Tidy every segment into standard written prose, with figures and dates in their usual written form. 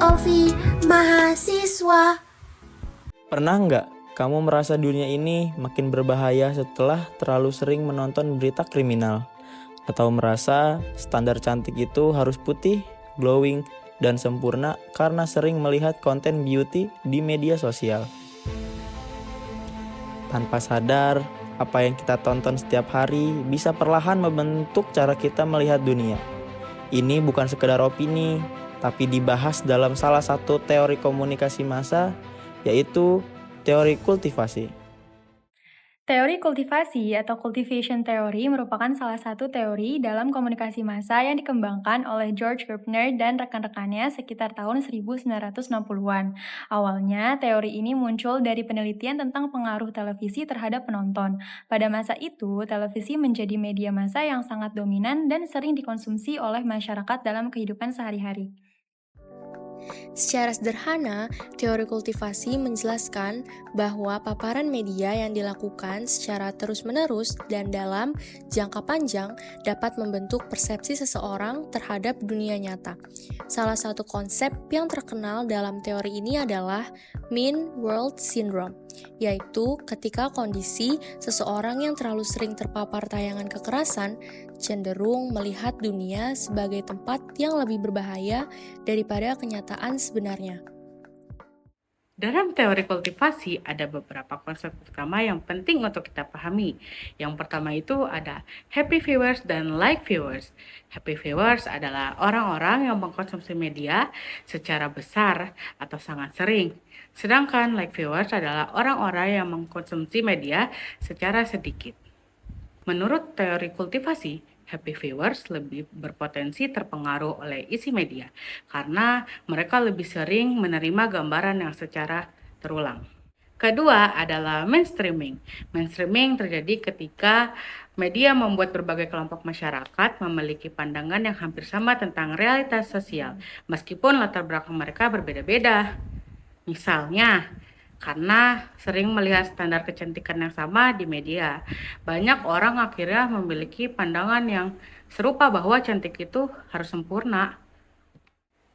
Ovi Mahasiswa. Pernah nggak kamu merasa dunia ini makin berbahaya setelah terlalu sering menonton berita kriminal? Atau merasa standar cantik itu harus putih, glowing, dan sempurna karena sering melihat konten beauty di media sosial? Tanpa sadar, apa yang kita tonton setiap hari bisa perlahan membentuk cara kita melihat dunia. Ini bukan sekedar opini, tapi dibahas dalam salah satu teori komunikasi massa, yaitu teori kultivasi. Teori kultivasi atau cultivation theory merupakan salah satu teori dalam komunikasi massa yang dikembangkan oleh George Gerbner dan rekan-rekannya sekitar tahun 1960-an. Awalnya, teori ini muncul dari penelitian tentang pengaruh televisi terhadap penonton. Pada masa itu, televisi menjadi media massa yang sangat dominan dan sering dikonsumsi oleh masyarakat dalam kehidupan sehari-hari. Secara sederhana, teori kultivasi menjelaskan bahwa paparan media yang dilakukan secara terus-menerus dan dalam jangka panjang dapat membentuk persepsi seseorang terhadap dunia nyata. Salah satu konsep yang terkenal dalam teori ini adalah Mean World Syndrome, yaitu ketika kondisi seseorang yang terlalu sering terpapar tayangan kekerasan cenderung melihat dunia sebagai tempat yang lebih berbahaya daripada kenyataan sebenarnya. Dalam teori kultivasi ada beberapa konsep utama yang penting untuk kita pahami. Yang pertama itu ada happy viewers dan like viewers. Happy viewers adalah orang-orang yang mengkonsumsi media secara besar atau sangat sering. Sedangkan like viewers adalah orang-orang yang mengkonsumsi media secara sedikit. Menurut teori kultivasi, happy viewers lebih berpotensi terpengaruh oleh isi media karena mereka lebih sering menerima gambaran yang secara terulang. Kedua adalah mainstreaming. Mainstreaming terjadi ketika media membuat berbagai kelompok masyarakat memiliki pandangan yang hampir sama tentang realitas sosial, meskipun latar belakang mereka berbeda-beda. Misalnya, karena sering melihat standar kecantikan yang sama di media, banyak orang akhirnya memiliki pandangan yang serupa bahwa cantik itu harus sempurna.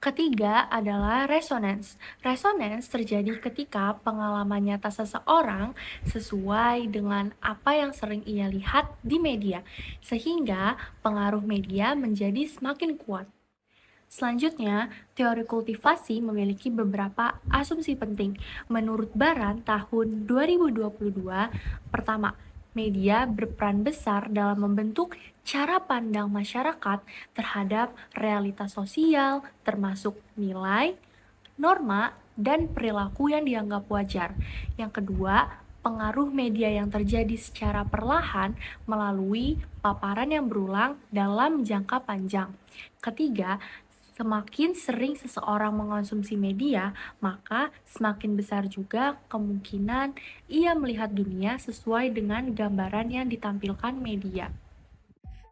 Ketiga adalah resonance. Resonance terjadi ketika pengalaman nyata seseorang sesuai dengan apa yang sering ia lihat di media, sehingga pengaruh media menjadi semakin kuat. Selanjutnya, teori kultivasi memiliki beberapa asumsi penting. Menurut Baran tahun 2022, pertama, media berperan besar dalam membentuk cara pandang masyarakat terhadap realitas sosial, termasuk nilai, norma, dan perilaku yang dianggap wajar. Yang kedua, pengaruh media yang terjadi secara perlahan melalui paparan yang berulang dalam jangka panjang. Ketiga, semakin sering seseorang mengonsumsi media, maka semakin besar juga kemungkinan ia melihat dunia sesuai dengan gambaran yang ditampilkan media.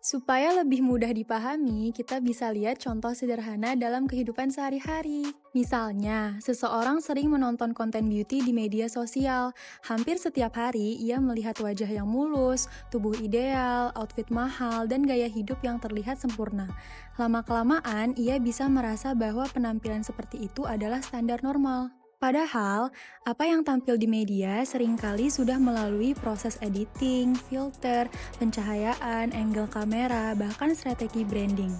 Supaya lebih mudah dipahami, kita bisa lihat contoh sederhana dalam kehidupan sehari-hari. Misalnya, seseorang sering menonton konten beauty di media sosial. Hampir setiap hari, ia melihat wajah yang mulus, tubuh ideal, outfit mahal, dan gaya hidup yang terlihat sempurna. Lama-kelamaan, ia bisa merasa bahwa penampilan seperti itu adalah standar normal. Padahal, apa yang tampil di media seringkali sudah melalui proses editing, filter, pencahayaan, angle kamera, bahkan strategi branding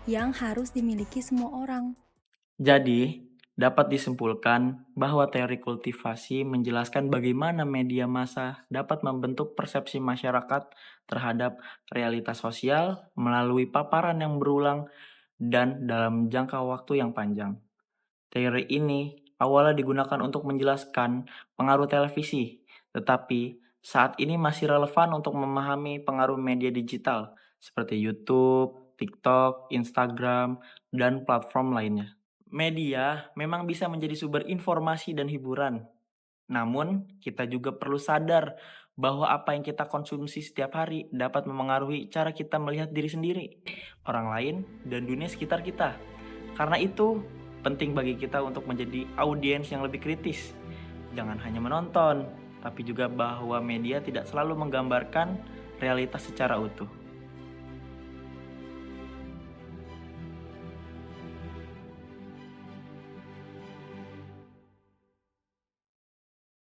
yang harus dimiliki semua orang. Jadi, dapat disimpulkan bahwa teori kultivasi menjelaskan bagaimana media massa dapat membentuk persepsi masyarakat terhadap realitas sosial melalui paparan yang berulang dan dalam jangka waktu yang panjang. Teori ini awalnya digunakan untuk menjelaskan pengaruh televisi, tetapi saat ini masih relevan untuk memahami pengaruh media digital seperti YouTube, TikTok, Instagram, dan platform lainnya. Media memang bisa menjadi sumber informasi dan hiburan, namun kita juga perlu sadar bahwa apa yang kita konsumsi setiap hari dapat memengaruhi cara kita melihat diri sendiri, orang lain, dan dunia sekitar kita. Karena itu, penting bagi kita untuk menjadi audiens yang lebih kritis. Jangan hanya menonton, tapi juga bahwa media tidak selalu menggambarkan realitas secara utuh.